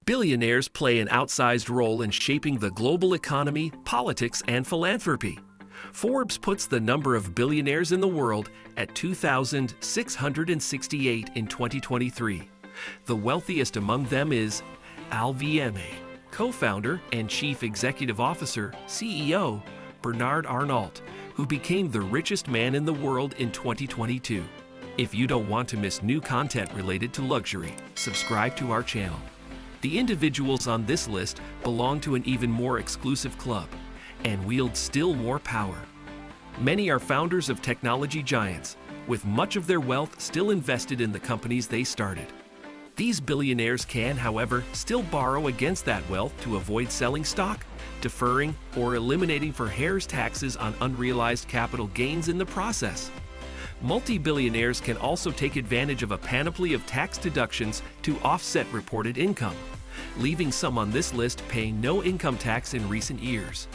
Billionaires play an outsized role in shaping the global economy, politics, and philanthropy. Forbes puts the number of billionaires in the world at 2,668 in 2023. The wealthiest among them is LVMH. Co-founder and Chief Executive Officer, CEO, Bernard Arnault, who became the richest man in the world in 2022. If you don't want to miss new content related to luxury, subscribe to our channel. The individuals on this list belong to an even more exclusive club and wield still more power. Many are founders of technology giants, with much of their wealth still invested in the companies they started. These billionaires can, however, still borrow against that wealth to avoid selling stock, deferring, or eliminating for heirs taxes on unrealized capital gains in the process. Multi-billionaires can also take advantage of a panoply of tax deductions to offset reported income, leaving some on this list paying no income tax in recent years.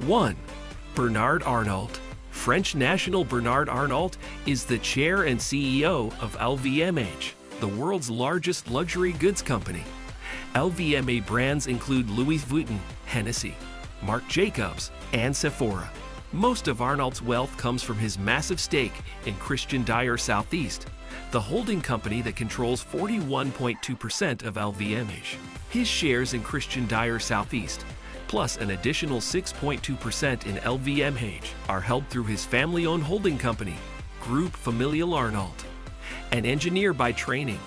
1. Bernard Arnault. French national Bernard Arnault is the chair and CEO of LVMH, the world's largest luxury goods company. LVMH brands include Louis Vuitton, Hennessy, Marc Jacobs, and Sephora. Most of Arnault's wealth comes from his massive stake in Christian Dior Southeast, the holding company that controls 41.2% of LVMH. His shares in Christian Dior Southeast, plus an additional 6.2% in LVMH, are held through his family-owned holding company, Groupe Familial Arnault. An engineer by training,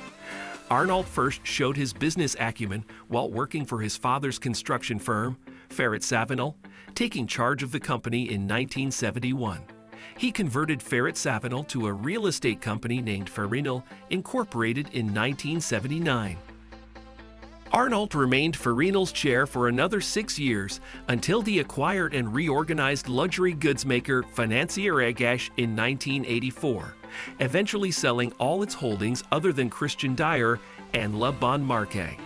Arnault first showed his business acumen while working for his father's construction firm, Ferret-Savinel, taking charge of the company in 1971. He converted Ferret-Savinel to a real estate company named Farinel, Incorporated in 1979. Arnault remained Farinel's chair for another 6 years until he acquired and reorganized luxury goods maker Financière Agache in 1984, eventually selling all its holdings other than Christian Dior and Le Bon Marché.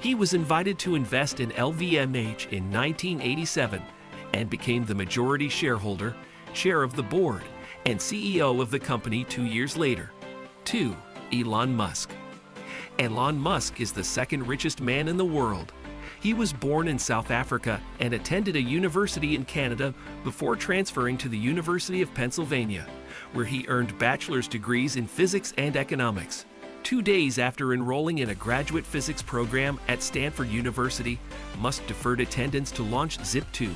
He was invited to invest in LVMH in 1987 and became the majority shareholder, chair of the board, and CEO of the company 2 years later. 2. Elon Musk. Elon Musk is the second richest man in the world. He was born in South Africa and attended a university in Canada before transferring to the University of Pennsylvania, where he earned bachelor's degrees in physics and economics. 2 days after enrolling in a graduate physics program at Stanford University, Musk deferred attendance to launch Zip2,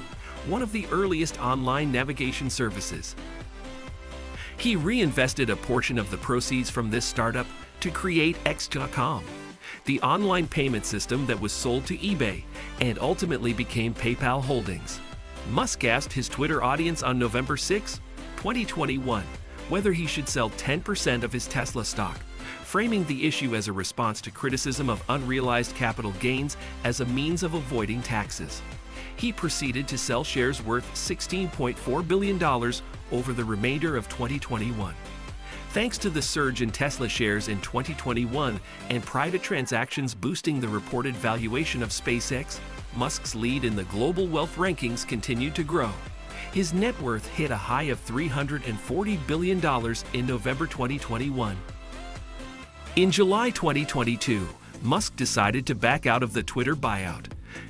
one of the earliest online navigation services. He reinvested a portion of the proceeds from this startup to create X.com, the online payment system that was sold to eBay and ultimately became PayPal Holdings. Musk asked his Twitter audience on November 6, 2021, whether he should sell 10% of his Tesla stock, framing the issue as a response to criticism of unrealized capital gains as a means of avoiding taxes. He proceeded to sell shares worth $16.4 billion over the remainder of 2021. Thanks to the surge in Tesla shares in 2021 and private transactions boosting the reported valuation of SpaceX, Musk's lead in the global wealth rankings continued to grow. His net worth hit a high of $340 billion in November 2021. In July 2022, Musk decided to back out of the Twitter buyout.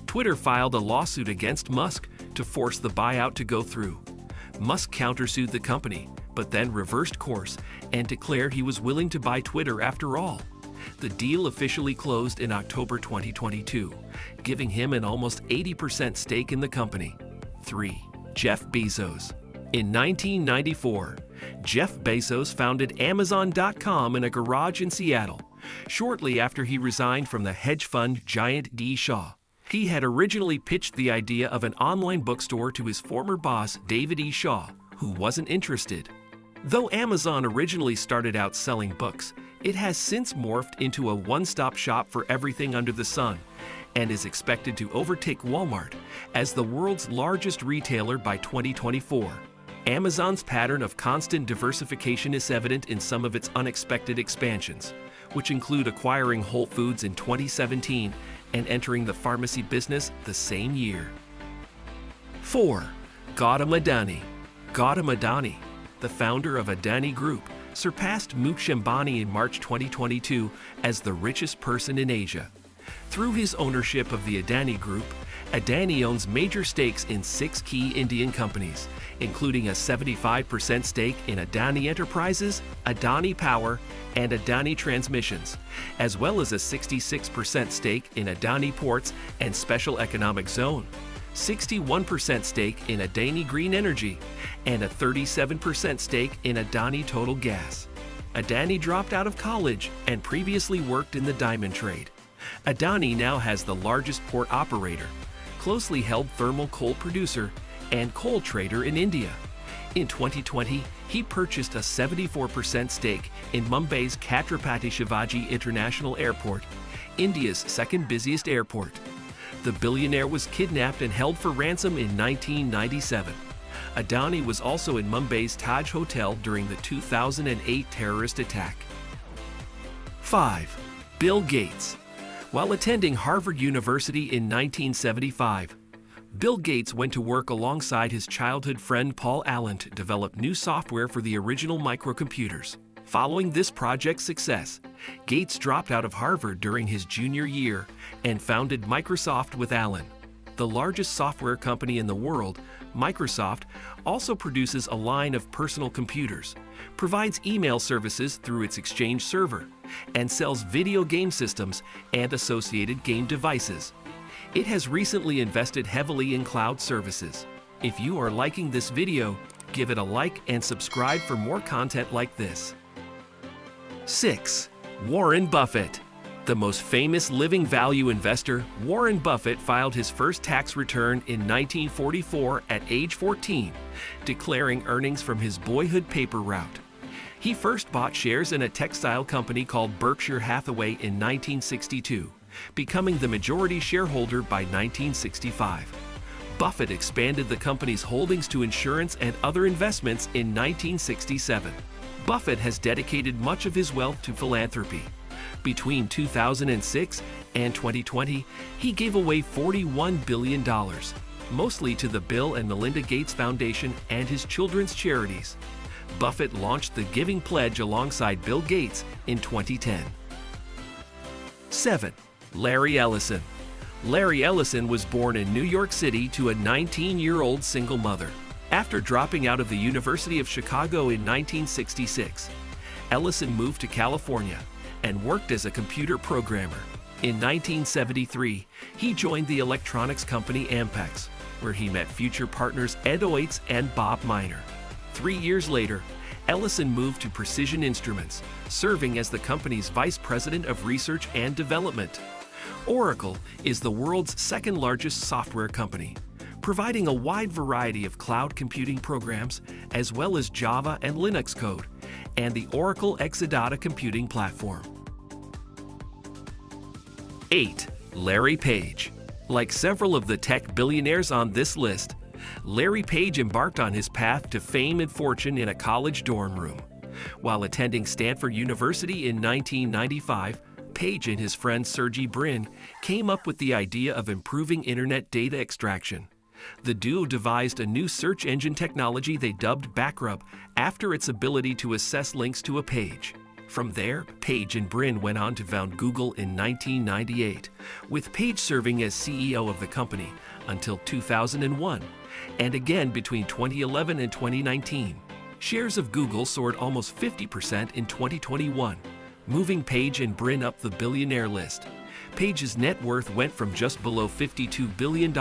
Twitter filed a lawsuit against Musk to force the buyout to go through. Musk countersued the company, but then reversed course and declared he was willing to buy Twitter after all. The deal officially closed in October 2022, giving him an almost 80% stake in the company. 3. Jeff Bezos. In 1994, Jeff Bezos founded Amazon.com in a garage in Seattle, shortly after he resigned from the hedge fund giant D. Shaw. He had originally pitched the idea of an online bookstore to his former boss, David E. Shaw, who wasn't interested. Though Amazon originally started out selling books, it has since morphed into a one-stop shop for everything under the sun and is expected to overtake Walmart as the world's largest retailer by 2024. Amazon's pattern of constant diversification is evident in some of its unexpected expansions, which include acquiring Whole Foods in 2017 and entering the pharmacy business the same year. 4. Gautam Adani. Gautam Adani, the founder of Adani Group, surpassed Mukesh Ambani in March 2022 as the richest person in Asia. Through his ownership of the Adani Group, Adani owns major stakes in 6 key Indian companies, including a 75% stake in Adani Enterprises, Adani Power, and Adani Transmissions, as well as a 66% stake in Adani Ports and Special Economic Zone, 61% stake in Adani Green Energy, and a 37% stake in Adani Total Gas. Adani dropped out of college and previously worked in the diamond trade. Adani now has the largest port operator, closely held thermal coal producer, and coal trader in India. In 2020, he purchased a 74% stake in Mumbai's Chhatrapati Shivaji International Airport, India's second busiest airport. The billionaire was kidnapped and held for ransom in 1997. Adani was also in Mumbai's Taj Hotel during the 2008 terrorist attack. 5. Bill Gates. While attending Harvard University in 1975, Bill Gates went to work alongside his childhood friend Paul Allen to develop new software for the original microcomputers. Following this project's success, Gates dropped out of Harvard during his junior year and founded Microsoft with Allen. The largest software company in the world, Microsoft also produces a line of personal computers, provides email services through its Exchange server, and sells video game systems and associated game devices. It has recently invested heavily in cloud services. If you are liking this video, give it a like and subscribe for more content like this. 6. Warren Buffett. The most famous living value investor, Warren Buffett filed his first tax return in 1944 at age 14, declaring earnings from his boyhood paper route. He first bought shares in a textile company called Berkshire Hathaway in 1962, becoming the majority shareholder by 1965. Buffett expanded the company's holdings to insurance and other investments in 1967. Buffett has dedicated much of his wealth to philanthropy. Between 2006 and 2020, he gave away $41 billion, mostly to the Bill and Melinda Gates Foundation and his children's charities. Buffett launched the Giving Pledge alongside Bill Gates in 2010. 7. Larry Ellison. Larry Ellison was born in New York City to a 19-year-old single mother. After dropping out of the University of Chicago in 1966, Ellison moved to California and worked as a computer programmer. In 1973, he joined the electronics company Ampex, where he met future partners Ed Oites and Bob Miner. 3 years later, Ellison moved to Precision Instruments, serving as the company's vice president of research and development. Oracle is the world's second-largest software company, providing a wide variety of cloud computing programs as well as Java and Linux code, and the Oracle Exadata computing platform. 8. Larry Page. Like several of the tech billionaires on this list, Larry Page embarked on his path to fame and fortune in a college dorm room. While attending Stanford University in 1995, Page and his friend Sergey Brin came up with the idea of improving internet data extraction. The duo devised a new search engine technology they dubbed Backrub after its ability to assess links to a page. From there, Page and Brin went on to found Google in 1998, with Page serving as CEO of the company until 2001, and again between 2011 and 2019. Shares of Google soared almost 50% in 2021, moving Page and Brin up the billionaire list. Page's net worth went from just below $52 billion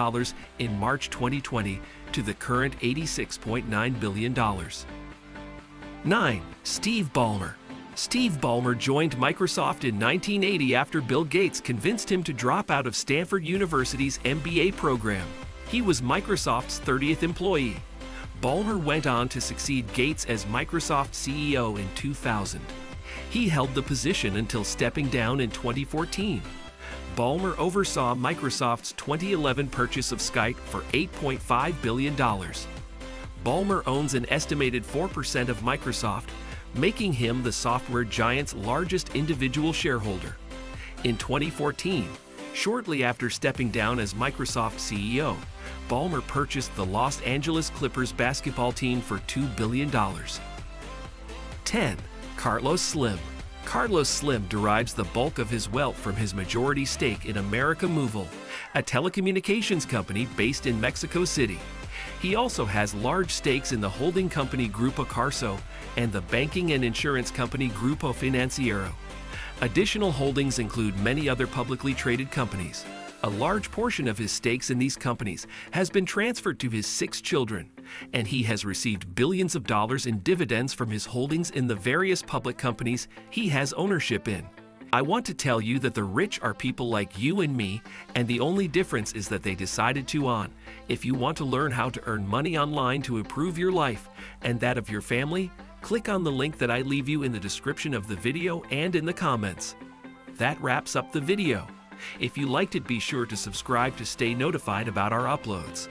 in March 2020 to the current $86.9 billion. 9. Steve Ballmer. Steve Ballmer joined Microsoft in 1980 after Bill Gates convinced him to drop out of Stanford University's MBA program. He was Microsoft's 30th employee. Ballmer went on to succeed Gates as Microsoft CEO in 2000. He held the position until stepping down in 2014. Ballmer oversaw Microsoft's 2011 purchase of Skype for $8.5 billion. Ballmer owns an estimated 4% of Microsoft, making him the software giant's largest individual shareholder. In 2014, shortly after stepping down as Microsoft CEO, Ballmer purchased the Los Angeles Clippers basketball team for $2 billion. 10. Carlos Slim. Carlos Slim derives the bulk of his wealth from his majority stake in America Movil, a telecommunications company based in Mexico City. He also has large stakes in the holding company Grupo Carso and the banking and insurance company Grupo Financiero. Additional holdings include many other publicly traded companies. A large portion of his stakes in these companies has been transferred to his 6 children, and he has received billions of dollars in dividends from his holdings in the various public companies he has ownership in. I want to tell you that the rich are people like you and me, and the only difference is that they decided to on. If you want to learn how to earn money online to improve your life and that of your family, click on the link that I leave you in the description of the video and in the comments. That wraps up the video. If you liked it, be sure to subscribe to stay notified about our uploads.